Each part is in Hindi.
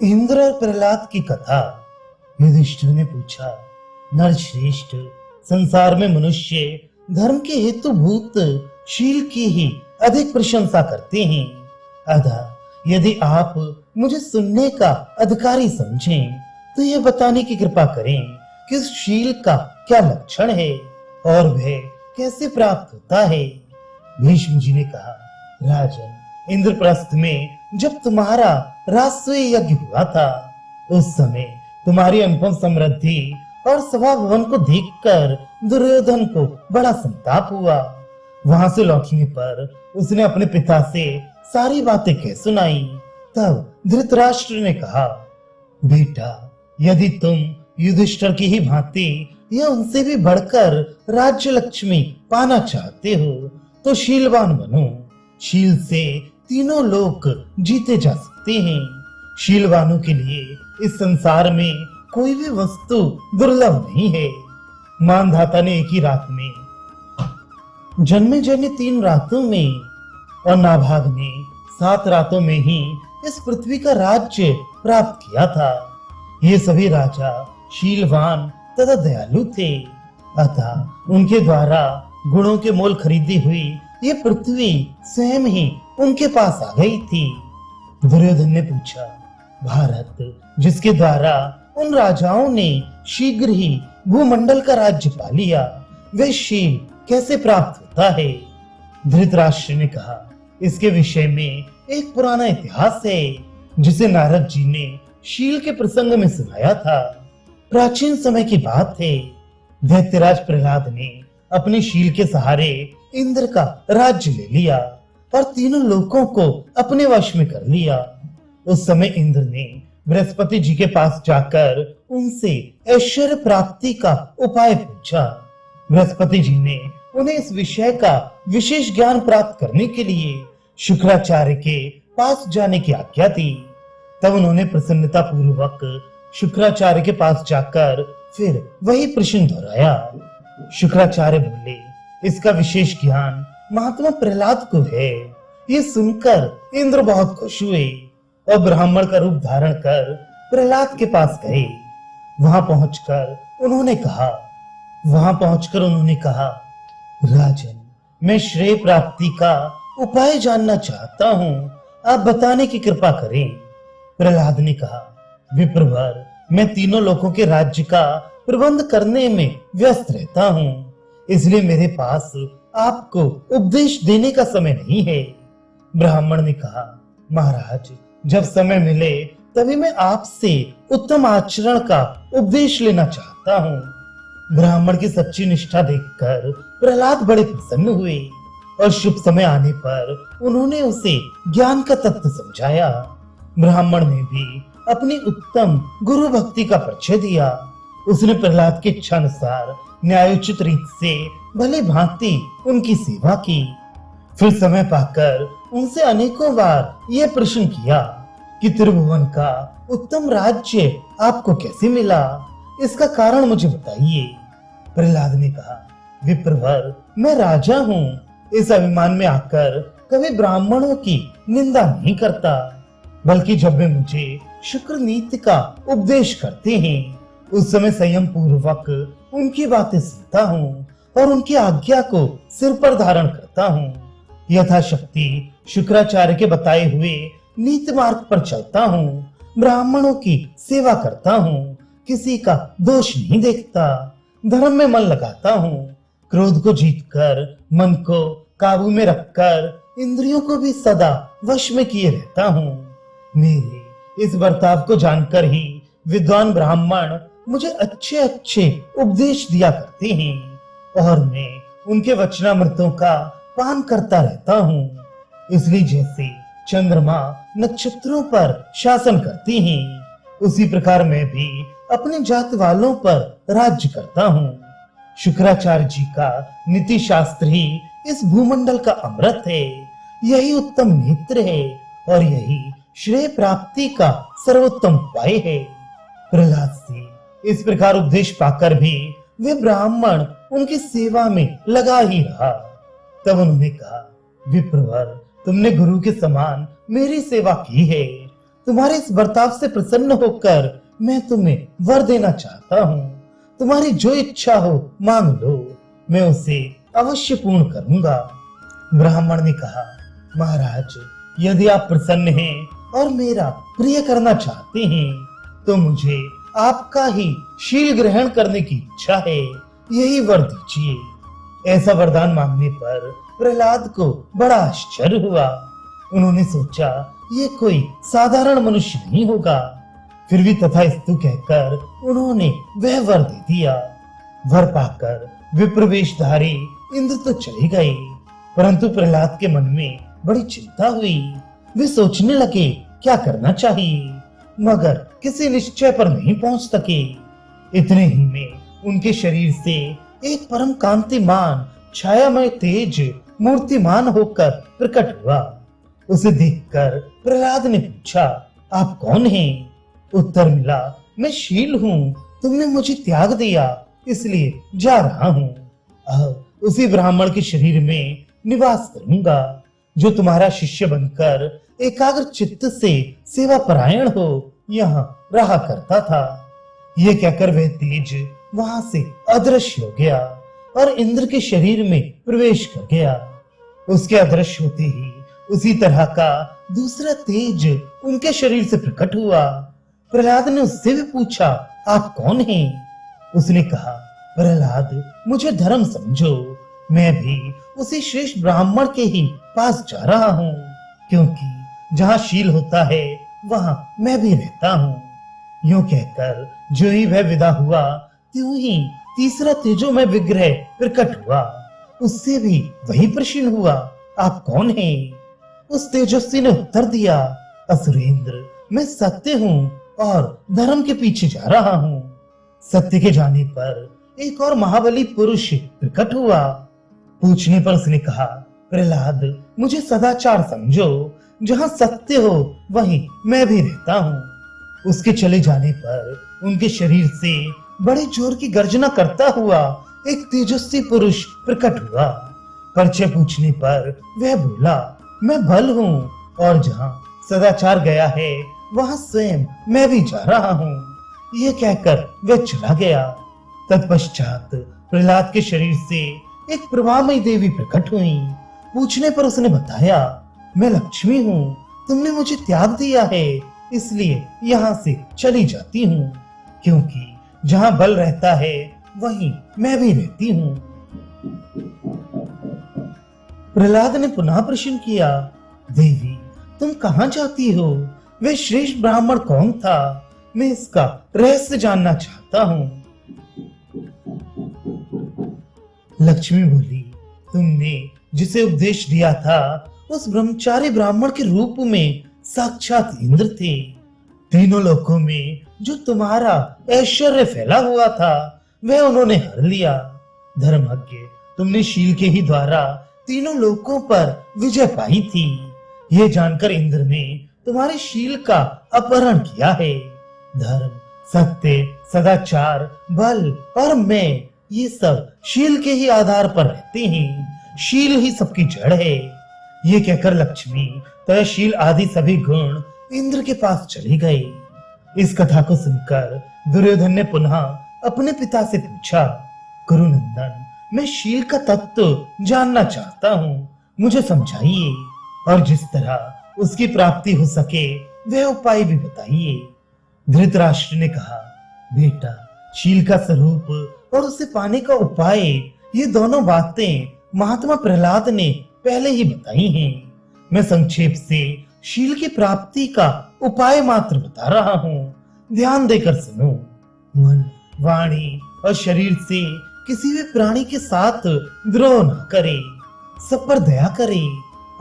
इंद्र और प्रहलाद की कथा। युधिष्ठिर ने पूछा, नरश्रेष्ठ, संसार में मनुष्य धर्म के हेतुभूत शील की ही अधिक प्रशंसा करते हैं। अतः यदि आप मुझे सुनने का अधिकारी समझें तो यह बताने की कृपा करें कि इस शील का क्या लक्षण है और वह कैसे प्राप्त होता है। भीष्म जी ने कहा, राजन, इंद्रप्रस्थ में जब तुम्हारा राजसूय यज्ञ हुआ था उस समय तुम्हारी अनुपम समृद्धि और सभा भवन को देखकर दुर्योधन को बड़ा संताप हुआ। वहां से लौटने पर उसने अपने पिता से सारी बातें कह सुनाई। तब धृतराष्ट्र ने कहा, बेटा, यदि तुम युधिष्ठिर की ही भांति या उनसे भी बढ़कर राज्य लक्ष्मी पाना चाहते हो तो शीलवान बनो। शील से तीनों लोक जीते जा सकते हैं। शीलवानों के लिए इस संसार में कोई भी वस्तु दुर्लभ नहीं है। मानधाता ने एक ही रात में, जन्मेजय ने 3 रातों में और नाभाग ने 7 रातों में ही इस पृथ्वी का राज्य प्राप्त किया था। ये सभी राजा शीलवान तथा दयालु थे, अतः उनके द्वारा गुणों के मोल खरीदी हुई ये पृथ्वी स्वयं ही उनके पास आ गई थी। दुर्योधन ने पूछा, भारत जिसके द्वारा उन राजाओं ने शीघ्र ही भूमंडल का राज्य पा लिया, वह शील कैसे प्राप्त होता है? धृतराष्ट्र ने कहा, इसके विषय में एक पुराना इतिहास है जिसे नारद जी ने शील के प्रसंग में सुनाया था। प्राचीन समय की बात है। दैत्यराज प्रहलाद ने अपने शील के सहारे इंद्र का राज्य ले लिया और तीनों लोकों को अपने वश में कर लिया। उस समय इंद्र ने बृहस्पति जी के पास जाकर उनसे ऐश्वर्य प्राप्ति का उपाय पूछा। बृहस्पति जी ने उन्हें इस विषय का विशेष ज्ञान प्राप्त करने के लिए शुक्राचार्य के पास जाने की आज्ञा दी। तब उन्होंने प्रसन्नता पूर्वक शुक्राचार्य के पास जाकर फिर वही प्रश्न दोहराया। शुक्राचार्य बोले, इसका विशेष ज्ञान महात्मा प्रहलाद को है। ये सुनकर इंद्र बहुत खुश हुए और ब्राह्मण का रूप धारण कर प्रहलाद के पास गए। वहां पहुंचकर उन्होंने कहा, राजन, मैं श्रेय प्राप्ति का उपाय जानना चाहता हूँ, आप बताने की कृपा करें। प्रहलाद ने कहा, विप्रवर, मैं तीनों लोकों के राज्य का प्रबंध करने में व्यस्त रहता हूँ, इसलिए मेरे पास आपको उपदेश देने का समय नहीं है। ब्राह्मण ने कहा, महाराज, जब समय मिले तभी मैं आपसे उत्तम आचरण का उपदेश लेना चाहता हूँ। ब्राह्मण की सच्ची निष्ठा देखकर प्रहलाद बड़े प्रसन्न हुए और शुभ समय आने पर उन्होंने उसे ज्ञान का तत्व समझाया। ब्राह्मण ने भी अपनी उत्तम गुरु भक्ति का परिचय दिया। उसने प्रहलाद की इच्छा अनुसार न्यायोचित रीत से भली भांति उनकी सेवा की। फिर समय पाकर उनसे अनेकों बार यह प्रश्न किया कि त्रिभुवन का उत्तम राज्य आपको कैसे मिला, इसका कारण मुझे बताइए। प्रहलाद ने कहा, विप्रवर, मैं राजा हूँ, इस अभिमान में आकर कभी ब्राह्मणों की निंदा नहीं करता, बल्कि जब वे मुझे शुक्र नीति का उपदेश करते हैं उस समय संयम पूर्वक उनकी बातें सुनता हूँ और उनकी आज्ञा को सिर पर धारण करता हूँ। यथाशक्ति शुक्राचार्य के बताए हुए नीति मार्ग पर चलता हूँ, ब्राह्मणों की सेवा करता हूँ, किसी का दोष नहीं देखता, धर्म में मन लगाता हूँ, क्रोध को जीतकर मन को काबू में रखकर इंद्रियों को भी सदा वश में किए रहता हूँ। मेरे इस बर्ताव को जानकर ही विद्वान ब्राह्मण मुझे अच्छे अच्छे उपदेश दिया करते हैं और मैं उनके वचनामृतों का पान करता रहता हूँ। इसलिए जैसे चंद्रमा नक्षत्रों पर शासन करती हैं, उसी प्रकार मैं भी अपने जात वालों पर राज्य करता हूँ। शुक्राचार्य जी का नीति शास्त्र ही इस भूमंडल का अमृत है, यही उत्तम नेत्र है और यही श्रेय प्राप्ति का सर्वोत्तम उपाय है। प्रहलाद से इस प्रकार उपदेश पाकर भी वे ब्राह्मण उनकी सेवा में लगा ही रहा। तब उन्होंने कहा, विप्रवर, तुमने गुरु के समान मेरी सेवा की है, तुम्हारे इस बर्ताव से प्रसन्न होकर मैं तुम्हें वर देना चाहता हूँ। तुम्हारी जो इच्छा हो मांग लो, मैं उसे अवश्य पूर्ण करूंगा। ब्राह्मण ने कहा, महाराज, यदि आप प्रसन्न हैं और मेरा प्रिय करना चाहते हैं तो मुझे आपका ही शील ग्रहण करने की इच्छा है, यही वर दीजिए। ऐसा वरदान मांगने पर प्रहलाद को बड़ा आश्चर्य हुआ। उन्होंने सोचा ये कोई साधारण मनुष्य नहीं होगा। फिर भी तथास्तु कहकर उन्होंने वह वर दे दिया। वर पाकर विप्रवेशधारी इंद्र तो चले गए, परंतु प्रहलाद के मन में बड़ी चिंता हुई। वे सोचने लगे क्या करना चाहिए, मगर किसी निश्चय पर नहीं पहुंच सके। इतने ही में उनके शरीर से एक परम कांतिमान छायामय तेज मूर्तिमान होकर प्रकट हुआ। उसे देखकर प्रहलाद ने पूछा, आप कौन हैं? उत्तर मिला, मैं शील हूँ, तुमने मुझे त्याग दिया इसलिए जा रहा हूँ। अब उसी ब्राह्मण के शरीर में निवास करूंगा जो तुम्हारा शिष्य बनकर एकाग्र चित्त से सेवा परायण हो यहाँ रहा करता था। ये कहकर वह तेज वहां से अदृश्य हो गया और इंद्र के शरीर में प्रवेश कर गया। उसके अदृश्य होते ही उसी तरह का दूसरा तेज उनके शरीर से प्रकट हुआ। प्रहलाद ने उससे भी पूछा, आप कौन हैं? उसने कहा, प्रहलाद, मुझे धर्म समझो, मैं भी उसी श्रेष्ठ ब्राह्मण के ही पास जा रहा हूँ, क्योंकि जहाँ शील होता है वहाँ मैं भी रहता हूँ। यूं कहकर जो ही वह विदा हुआ त्यों ही तीसरा तेजोमय विग्रह प्रकट हुआ। उससे भी वही प्रश्न हुआ, आप कौन हैं? उस तेजस्वी ने उत्तर दिया, असुरेंद्र, मैं सत्य हूँ और धर्म के पीछे जा रहा हूँ। सत्य के जाने पर एक और महाबली पुरुष प्रकट हुआ। पूछने पर उसने कहा, प्रहलाद, मुझे सदाचार समझो, जहाँ सत्य हो वहीं मैं भी रहता हूँ। उसके चले जाने पर उनके शरीर से बड़े जोर की गर्जना करता हुआ एक तेजस्वी पुरुष प्रकट हुआ। परिचय पूछने पर वह बोला, मैं बल हूँ और जहाँ सदाचार गया है वहाँ स्वयं मैं भी जा रहा हूँ। यह कहकर वह चला गया। तत्पश्चात प्रहलाद के शरीर से एक प्रभामयी देवी प्रकट हुई। पूछने पर उसने बताया, मैं लक्ष्मी हूँ, तुमने मुझे त्याग दिया है इसलिए यहाँ से चली जाती हूँ, क्योंकि जहाँ बल रहता है वहीं मैं भी रहती हूँ। प्रहलाद ने पुनः प्रश्न किया, देवी, तुम कहाँ जाती हो? वह श्रेष्ठ ब्राह्मण कौन था? मैं इसका रहस्य जानना चाहता हूँ। लक्ष्मी बोली, तुमने जिसे उपदेश दिया था उस ब्रह्मचारी ब्राह्मण के रूप में साक्षात इंद्र थे। तीनों लोकों में जो तुम्हारा ऐश्वर्य फैला हुआ था वह उन्होंने हर लिया। धर्मज्ञ, तुमने शील के ही द्वारा तीनों लोकों पर विजय पाई थी। यह जानकर इंद्र ने तुम्हारे शील का अपहरण किया है। धर्म, सत्य, सदाचार, बल और मैं, ये सब शील के ही आधार पर रहते हैं। शील ही सबकी जड़ है। ये कहकर लक्ष्मी तयशील आदि सभी गुण इंद्र के पास चले गए। इस कथा को सुनकर दुर्योधन ने पुनः अपने पिता से पूछा, गुरुनंदन, मैं शील का तत्व जानना चाहता हूँ, मुझे समझाइए और जिस तरह उसकी प्राप्ति हो सके वह उपाय भी बताइए। धृतराष्ट्र ने कहा, बेटा, शील का स्वरूप और उसे पाने का उपाय, ये दोनों बातें महात्मा प्रहलाद ने पहले ही बताई हैं। मैं संक्षेप से शील की प्राप्ति का उपाय मात्र बता रहा हूँ, ध्यान देकर सुनो। मन, वाणी और शरीर से किसी भी प्राणी के साथ द्रोह न करे, सब पर दया करे,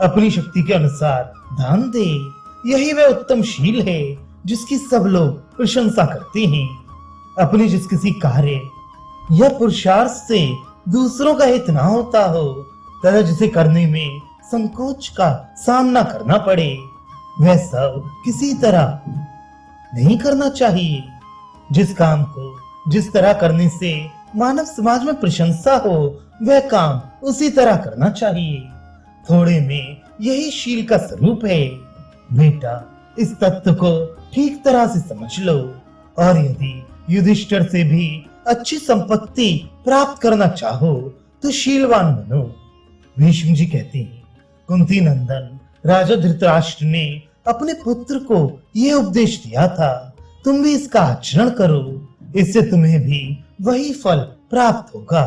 अपनी शक्ति के अनुसार दान दे। यही वह उत्तम शील है जिसकी सब लोग प्रशंसा करते हैं। अपने जिस किसी कार्य या पुरुषार्थ से दूसरों का हित ना होता हो तथा जिसे करने में संकोच का सामना करना पड़े, वह सब किसी तरह नहीं करना चाहिए। जिस काम को जिस तरह करने से मानव समाज में प्रशंसा हो वह काम उसी तरह करना चाहिए। थोड़े में यही शील का स्वरूप है। बेटा, इस तत्व को ठीक तरह से समझ लो, और यदि युधिष्ठिर से भी अच्छी संपत्ति प्राप्त करना चाहो तो शीलवान बनो। भीष्म जी कहते हैं, कुंती नंदन राजा धृतराष्ट्र ने अपने पुत्र को यह उपदेश दिया था, तुम भी इसका आचरण करो, इससे तुम्हें भी वही फल प्राप्त होगा।